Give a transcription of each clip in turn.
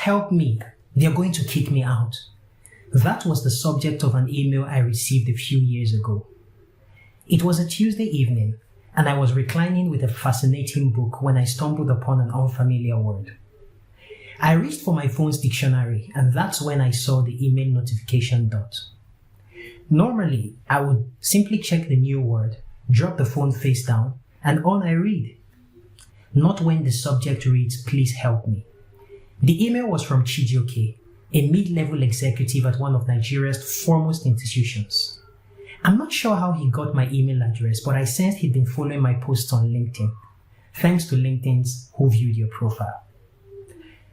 help me. They're going to kick me out. That was the subject of an email I received a few years ago. It was a Tuesday evening, and I was reclining with a fascinating book when I stumbled upon an unfamiliar word. I reached for my phone's dictionary, and that's when I saw the email notification dot. Normally, I would simply check the new word, drop the phone face down, and on I read. Not when the subject reads, "Please help me." The email was from Chijioke, a mid-level executive at one of Nigeria's foremost institutions. I'm not sure how he got my email address, but I sensed he'd been following my posts on LinkedIn. Thanks to LinkedIn's Who Viewed Your Profile.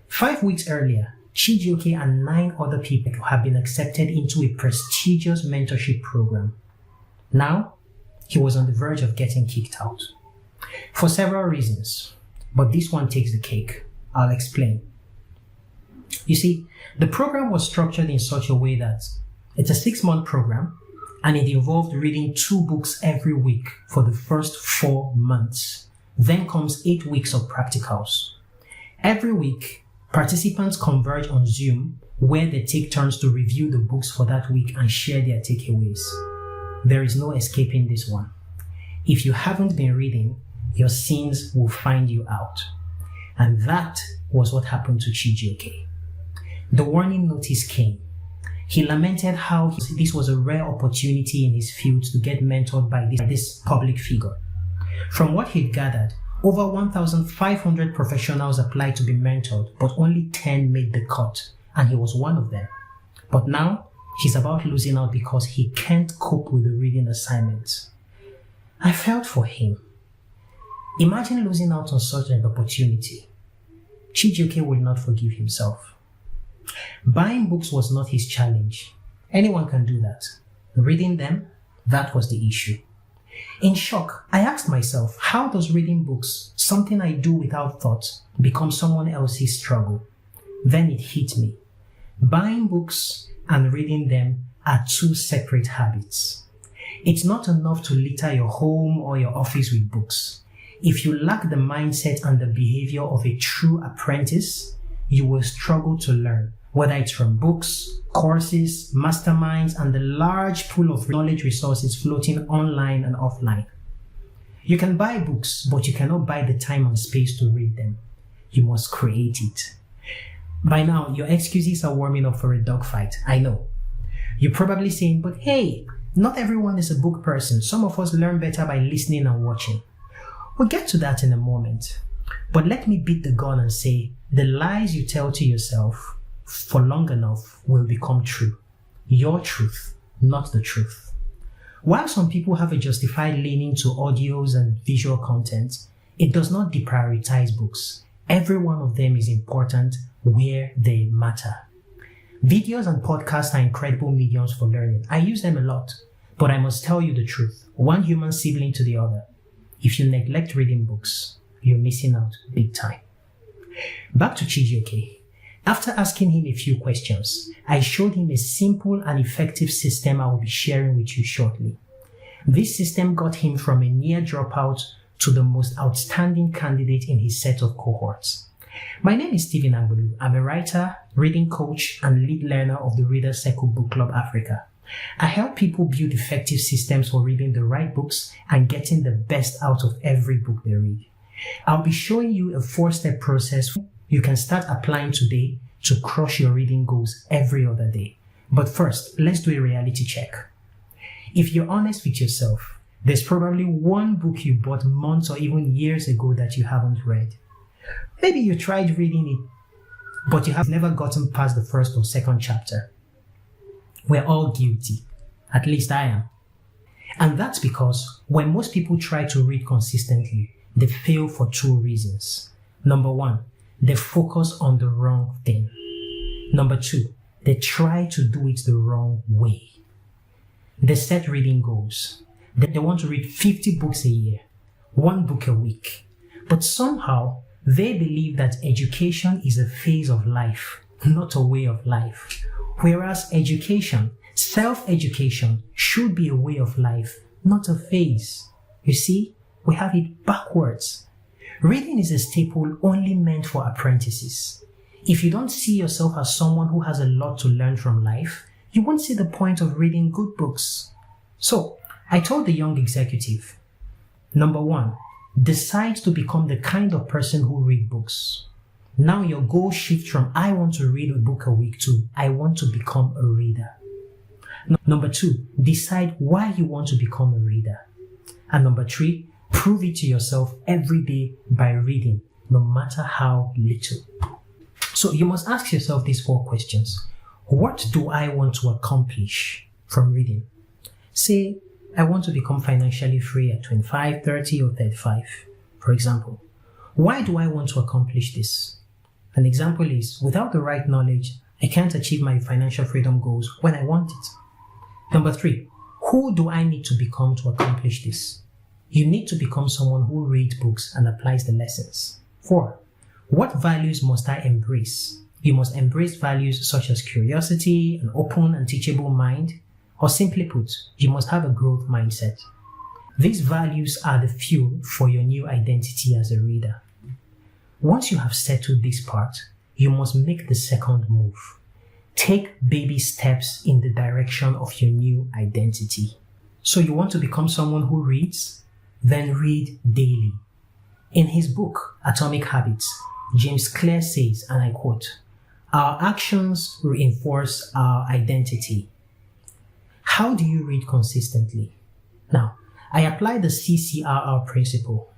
5 weeks earlier, Chijioke and 9 other people have been accepted into a prestigious mentorship program. Now, he was on the verge of getting kicked out. For several reasons, but this one takes the cake. I'll explain. You see, the program was structured in such a way that it's a 6-month program, and it involved reading 2 books every week for the first 4 months. Then comes 8 weeks of practicals. Every week, participants converge on Zoom, where they take turns to review the books for that week and share their takeaways. There is no escaping this one. If you haven't been reading, your sins will find you out. And that was what happened to Chijioke. The warning notice came. He lamented how this was a rare opportunity in his field to get mentored by this public figure. From what he'd gathered, over 1,500 professionals applied to be mentored, but only 10 made the cut, and he was one of them. But now, he's about losing out because he can't cope with the reading assignments. I felt for him. Imagine losing out on such an opportunity. Chijioke will not forgive himself. Buying books was not his challenge. Anyone can do that. Reading them, that was the issue. In shock, I asked myself, how does reading books, something I do without thought, become someone else's struggle? Then it hit me. Buying books and reading them are 2 separate habits. It's not enough to litter your home or your office with books. If you lack the mindset and the behavior of a true apprentice, you will struggle to learn, whether it's from books, courses, masterminds, and the large pool of knowledge resources floating online and offline. You can buy books, but you cannot buy the time and space to read them. You must create it. By now, your excuses are warming up for a dogfight, I know. You're probably saying, but hey, not everyone is a book person. Some of us learn better by listening and watching. We'll get to that in a moment. But let me beat the gun and say, the lies you tell to yourself for long enough will become true. Your truth, not the truth. While some people have a justified leaning to audios and visual content, it does not deprioritize books. Every one of them is important where they matter. Videos and podcasts are incredible mediums for learning. I use them a lot, but I must tell you the truth. One human sibling to the other. If you neglect reading books, you're missing out big time. Back to Chijioke. After asking him a few questions, I showed him a simple and effective system I will be sharing with you shortly. This system got him from a near dropout to the most outstanding candidate in his set of cohorts. My name is Angbulu. I'm a writer, reading coach, and lead learner of the Reader's Circle Book Club Africa. I help people build effective systems for reading the right books and getting the best out of every book they read. I'll be showing you a 4-step process you can start applying today to crush your reading goals every other day. But first, let's do a reality check. If you're honest with yourself, there's probably one book you bought months or even years ago that you haven't read. Maybe you tried reading it, but you have never gotten past the 1st or 2nd chapter. We're all guilty. At least I am. And that's because when most people try to read consistently, they fail for 2 reasons. Number 1, they focus on the wrong thing. Number 2, they try to do it the wrong way. They set reading goals. They want to read 50 books a year, 1 book a week. But somehow, they believe that education is a phase of life, not a way of life. Whereas education, self-education, should be a way of life, not a phase. You see, we have it backwards. Reading is a staple only meant for apprentices. If you don't see yourself as someone who has a lot to learn from life, you won't see the point of reading good books. So, I told the young executive, number 1, decide to become the kind of person who reads books. Now your goal shifts from I want to read a book a week to I want to become a reader. Number 2, decide why you want to become a reader. And number 3, prove it to yourself every day by reading, no matter how little. So you must ask yourself these 4 questions. What do I want to accomplish from reading? Say, I want to become financially free at 25, 30, or 35, for example. Why do I want to accomplish this? An example is, without the right knowledge, I can't achieve my financial freedom goals when I want it. Number 3, who do I need to become to accomplish this? You need to become someone who reads books and applies the lessons. 4, what values must I embrace? You must embrace values such as curiosity, an open and teachable mind, or simply put, you must have a growth mindset. These values are the fuel for your new identity as a reader. Once you have settled this part, you must make the second move. Take baby steps in the direction of your new identity. So you want to become someone who reads? Then read daily. In his book, Atomic Habits, James Clear says, and I quote, "Our actions reinforce our identity." How do you read consistently? Now, I apply the CCRR Principle.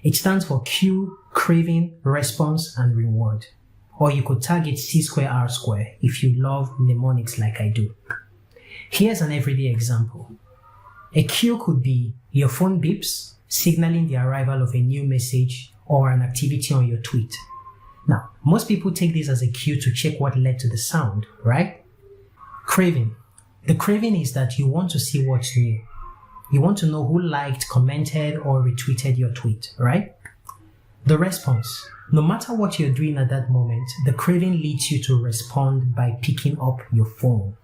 It stands for cue, craving, response, and reward. Or you could tag it C²R² if you love mnemonics like I do. Here's an everyday example. A cue could be your phone beeps, signaling the arrival of a new message or an activity on your tweet. Now, most people take this as a cue to check what led to the sound, right? Craving. The craving is that you want to see what's new. You want to know who liked, commented, or retweeted your tweet, right? The response. No matter what you're doing at that moment, the craving leads you to respond by picking up your phone.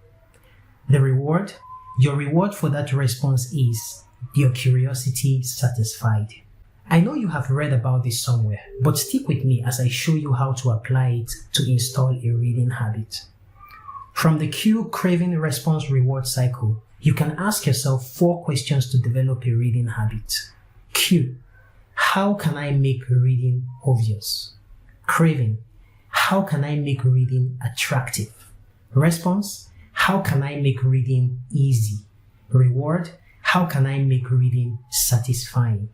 The reward. Your reward for that response is your curiosity satisfied. I know you have read about this somewhere, but stick with me as I show you how to apply it to install a reading habit. From the cue, craving, response, reward cycle, you can ask yourself 4 questions to develop a reading habit. Cue. How can I make reading obvious? Craving. How can I make reading attractive? Response. How can I make reading easy? Reward. How can I make reading satisfying?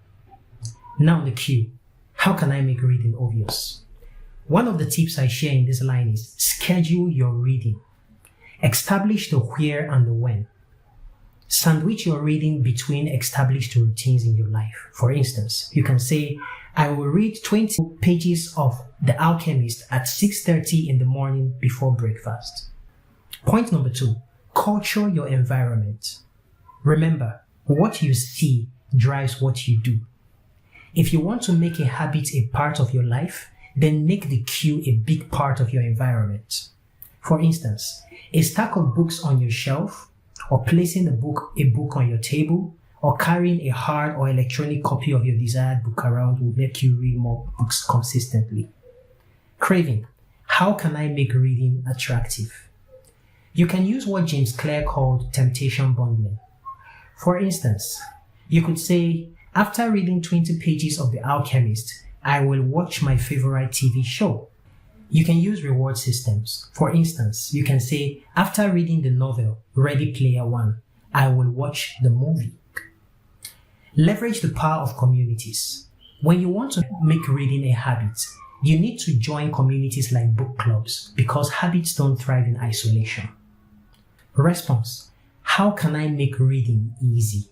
Now the cue. How can I make reading obvious? One of the tips I share in this line is schedule your reading. Establish the where and the when. Sandwich your reading between established routines in your life. For instance, you can say, I will read 20 pages of The Alchemist at 6:30 in the morning before breakfast. Point number 2, culture your environment. Remember, what you see drives what you do. If you want to make a habit a part of your life, then make the cue a big part of your environment. For instance, a stack of books on your shelf, or placing a book on your table, or carrying a hard or electronic copy of your desired book around will make you read more books consistently. Craving. How can I make reading attractive? You can use what James Clear called temptation bundling. For instance, you could say, after reading 20 pages of The Alchemist, I will watch my favorite TV show. You can use reward systems. For instance, you can say, after reading the novel Ready Player One, I will watch the movie. Leverage the power of communities. When you want to make reading a habit, you need to join communities like book clubs because habits don't thrive in isolation. Response. How can I make reading easy?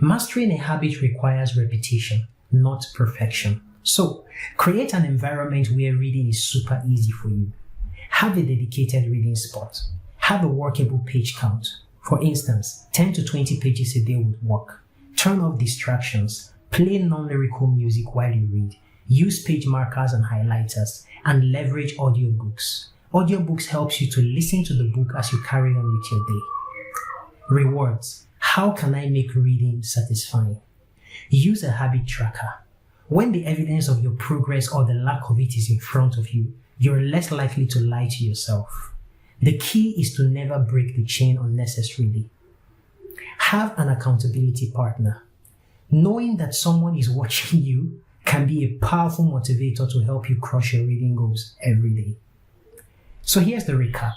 Mastering a habit requires repetition, not perfection. So, create an environment where reading is super easy for you. Have a dedicated reading spot. Have a workable page count. For instance, 10 to 20 pages a day would work. Turn off distractions. Play non-lyrical music while you read. Use page markers and highlighters, and leverage audiobooks. Audiobooks helps you to listen to the book as you carry on with your day. Rewards. How can I make reading satisfying? Use a habit tracker. When the evidence of your progress or the lack of it is in front of you, you're less likely to lie to yourself. The key is to never break the chain unnecessarily. Have an accountability partner. Knowing that someone is watching you can be a powerful motivator to help you crush your reading goals every day. So here's the recap.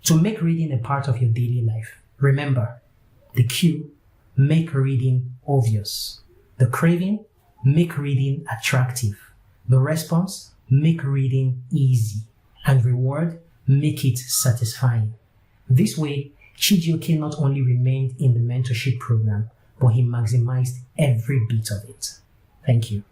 To make reading a part of your daily life, remember, the cue, make reading obvious. The craving, make reading attractive. The response, make reading easy. And reward, make it satisfying. This way, Chijioke not only remained in the mentorship program, but he maximized every bit of it. Thank you.